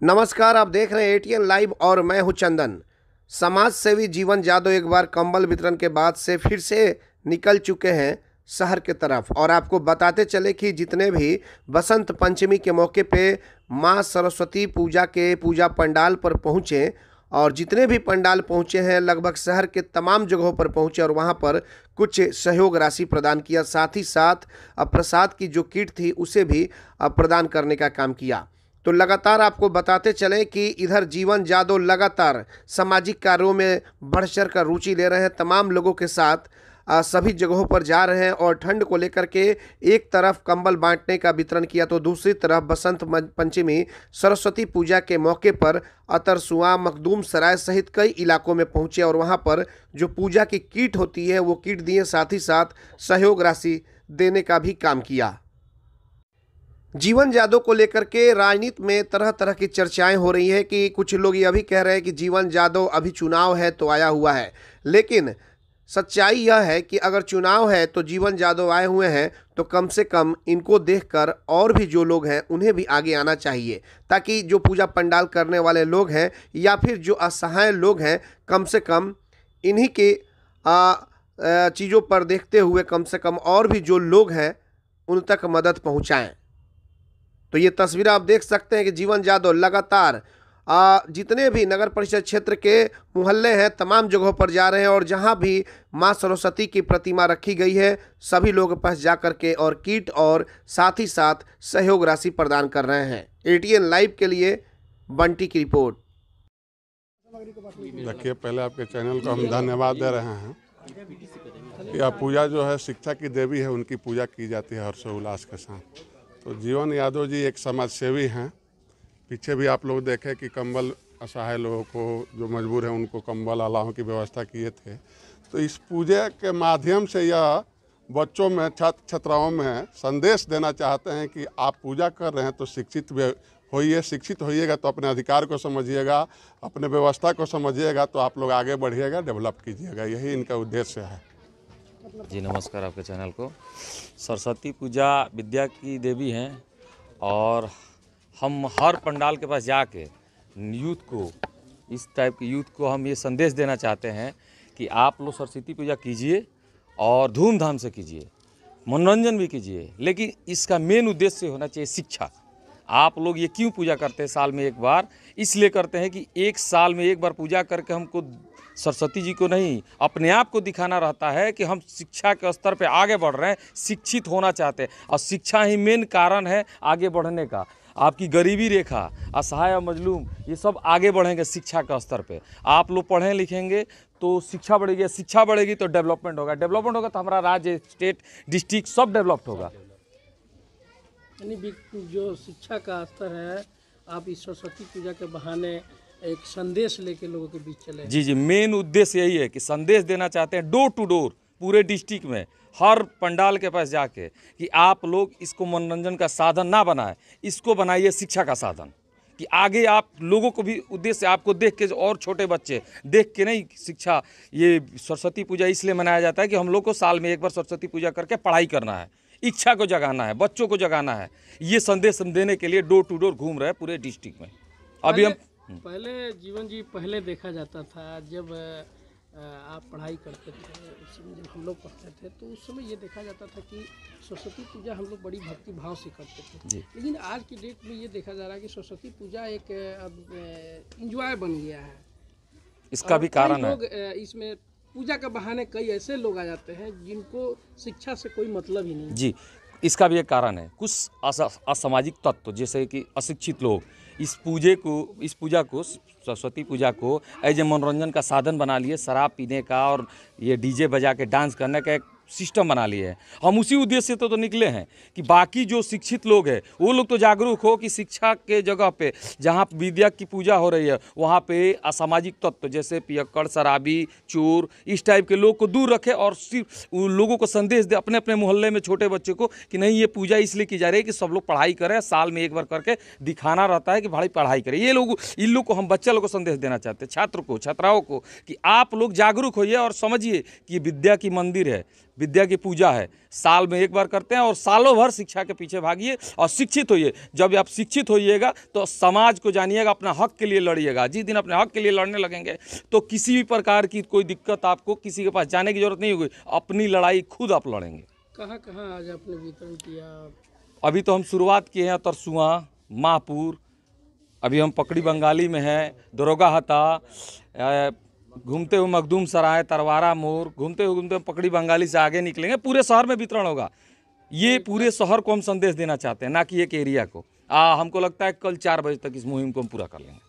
नमस्कार, आप देख रहे हैं एटीएन लाइव और मैं हूं चंदन। समाज सेवी जीवन जादव एक बार कंबल वितरण के बाद से फिर से निकल चुके हैं शहर के तरफ। और आपको बताते चले कि जितने भी बसंत पंचमी के मौके पे मां सरस्वती पूजा के पूजा पंडाल पर पहुंचे और जितने भी पंडाल पहुंचे हैं लगभग शहर के तमाम जगहों पर पहुंचे और वहां पर कुछ सहयोग राशि प्रदान किया, साथ ही साथ प्रसाद की जो किट थी उसे भी प्रदान करने का काम किया। तो लगातार आपको बताते चले कि इधर जीवन जादव लगातार सामाजिक कार्यों में बढ़ चढ़ कर रुचि ले रहे हैं, तमाम लोगों के साथ सभी जगहों पर जा रहे हैं। और ठंड को लेकर के एक तरफ कंबल बांटने का वितरण किया तो दूसरी तरफ बसंत पंचमी सरस्वती पूजा के मौके पर अतरसुआ, मखदूम सराय सहित कई इलाकों में पहुंचे और वहां पर जो पूजा की किट होती है वो किट दिए, साथ ही साथ सहयोग राशि देने का भी काम किया। जीवन जादव को लेकर के राजनीति में तरह तरह की चर्चाएं हो रही है कि कुछ लोग ये भी कह रहे हैं कि जीवन जादव अभी चुनाव है तो आया हुआ है, लेकिन सच्चाई यह है कि अगर चुनाव है तो जीवन जादव आए हुए हैं तो कम से कम इनको देखकर और भी जो लोग हैं उन्हें भी आगे आना चाहिए, ताकि जो पूजा पंडाल करने वाले लोग हैं या फिर जो असहाय लोग हैं कम से कम इन्हीं के चीज़ों पर देखते हुए कम से कम और भी जो लोग हैं उन तक मदद पहुंचाएं। तो ये तस्वीर आप देख सकते हैं कि जीवन जादव लगातार जितने भी नगर परिषद क्षेत्र के मोहल्ले हैं तमाम जगहों पर जा रहे हैं और जहां भी मां सरस्वती की प्रतिमा रखी गई है सभी लोग पास जा कर के और किट और साथ ही साथ सहयोग राशि प्रदान कर रहे हैं। एटीएन लाइव के लिए बंटी की रिपोर्ट। देखिए, पहले आपके चैनल को हम धन्यवाद दे रहे हैं। यह पूजा जो है शिक्षा की देवी है, उनकी पूजा की जाती है हर्षोल्लास के साथ। तो जीवन यादव जी एक समाज सेवी हैं। पीछे भी आप लोग देखें कि कंबल असहाय लोगों को जो मजबूर हैं उनको कंबल अलाव की व्यवस्था किए थे। तो इस पूजा के माध्यम से यह बच्चों में, छात्र छात्राओं में संदेश देना चाहते हैं कि आप पूजा कर रहे हैं तो शिक्षित होइए। शिक्षित होइएगा तो अपने अधिकार को समझिएगा, अपने व्यवस्था को समझिएगा तो आप लोग आगे बढ़िएगा, डेवलप कीजिएगा। यही इनका उद्देश्य है। जी नमस्कार आपके चैनल को। सरस्वती पूजा विद्या की देवी हैं और हम हर पंडाल के पास जाके यूथ को, इस टाइप के यूथ को हम ये संदेश देना चाहते हैं कि आप लोग सरस्वती पूजा कीजिए और धूमधाम से कीजिए, मनोरंजन भी कीजिए, लेकिन इसका मेन उद्देश्य होना चाहिए शिक्षा। आप लोग ये क्यों पूजा करते हैं साल में एक बार? इसलिए करते हैं कि एक साल में एक बार पूजा करके हमको सरस्वती जी को नहीं अपने आप को दिखाना रहता है कि हम शिक्षा के स्तर पे आगे बढ़ रहे हैं, शिक्षित होना चाहते हैं। और शिक्षा ही मेन कारण है आगे बढ़ने का। आपकी गरीबी रेखा, असहाय और मजलूम, ये सब आगे बढ़ेंगे शिक्षा के स्तर पे। आप लोग पढ़ें लिखेंगे तो शिक्षा बढ़ेगी, शिक्षा बढ़ेगी तो डेवलपमेंट होगा, डेवलपमेंट होगा तो हमारा राज्य, स्टेट, डिस्ट्रिक्ट सब डेवलप्ड होगा। यानी जो शिक्षा का स्तर है, आप इस सरस्वती पूजा के बहाने एक संदेश लेके लोगों के बीच चले। जी, मेन उद्देश्य यही है कि संदेश देना चाहते हैं डोर टू डोर पूरे डिस्ट्रिक्ट में, हर पंडाल के पास जाके, कि आप लोग इसको मनोरंजन का साधन ना बनाएं, इसको बनाइए शिक्षा का साधन। कि आगे आप लोगों को भी उद्देश्य, आपको देख के और छोटे बच्चे देख के नहीं शिक्षा। ये सरस्वती पूजा इसलिए मनाया जाता है कि हम लोग को साल में एक बार सरस्वती पूजा करके पढ़ाई करना है, इच्छा को जगाना है, बच्चों को जगाना है। ये संदेश हम देने के लिए डोर टू डोर घूम रहे हैं पूरे डिस्ट्रिक्ट में। अभी हम पहले जीवन जी पहले देखा जाता था जब आप पढ़ाई करते थे, उस समय जब हम लोग पढ़ते थे तो उस समय ये देखा जाता था कि सरस्वती पूजा हम लोग बड़ी भक्ति भाव से करते थे। लेकिन आज की डेट में ये देखा जा रहा है कि सरस्वती पूजा एक अब इंजॉय बन गया है। इसका भी कारण है, लोग इसमें पूजा के बहाने कई ऐसे लोग आ जाते हैं जिनको शिक्षा से कोई मतलब ही नहीं। जी, इसका भी एक कारण है। कुछ असामाजिक तत्व जैसे कि अशिक्षित लोग इस पूजा को सरस्वती पूजा को एज ए मनोरंजन का साधन बना लिए, शराब पीने का और ये डीजे बजा के डांस करने का एक सिस्टम बना लिए हैं। हम उसी उद्देश्य से तो निकले हैं कि बाकी जो शिक्षित लोग हैं वो लोग तो जागरूक हो कि शिक्षा के जगह पे जहाँ विद्या की पूजा हो रही है वहाँ पे असामाजिक तत्व जैसे पियक्कड़, शराबी, चोर, इस टाइप के लोग को दूर रखे और सिर्फ उन लोगों को संदेश दे अपने अपने मोहल्ले में छोटे बच्चे को कि नहीं, ये पूजा इसलिए की जा रही है कि सब लोग पढ़ाई करें, साल में एक बार करके दिखाना रहता है कि भाई पढ़ाई करें। ये लोग, इन लोग को हम बच्चे लोग को संदेश देना चाहते हैं, छात्र को, छात्राओं को, कि आप लोग जागरूक होइए और समझिए कि विद्या की मंदिर है। विद्या की पूजा है, साल में एक बार करते हैं और सालों भर शिक्षा के पीछे भागिए और शिक्षित होइए। जब आप शिक्षित होइएगा तो समाज को जानिएगा, अपना हक के लिए लड़िएगा। जिस दिन अपने हक के लिए लड़ने लगेंगे तो किसी भी प्रकार की कोई दिक्कत आपको किसी के पास जाने की जरूरत नहीं होगी, अपनी लड़ाई खुद आप लड़ेंगे। कहाँ कहाँ आज आपने वितरण किया? अभी तो हम शुरुआत किए हैं तरसुआ, माहपुर, अभी हम पकड़ी बंगाली में है, दरोगा हता, घूमते हुए मखदूम सराय, तरवारा मोड़, घूमते हुए पकड़ी बंगाली से आगे निकलेंगे। पूरे शहर में वितरण होगा। ये पूरे शहर को हम संदेश देना चाहते हैं, ना कि एक एरिया को। हमको लगता है कल 4 बजे तक इस मुहिम को हम पूरा कर लेंगे।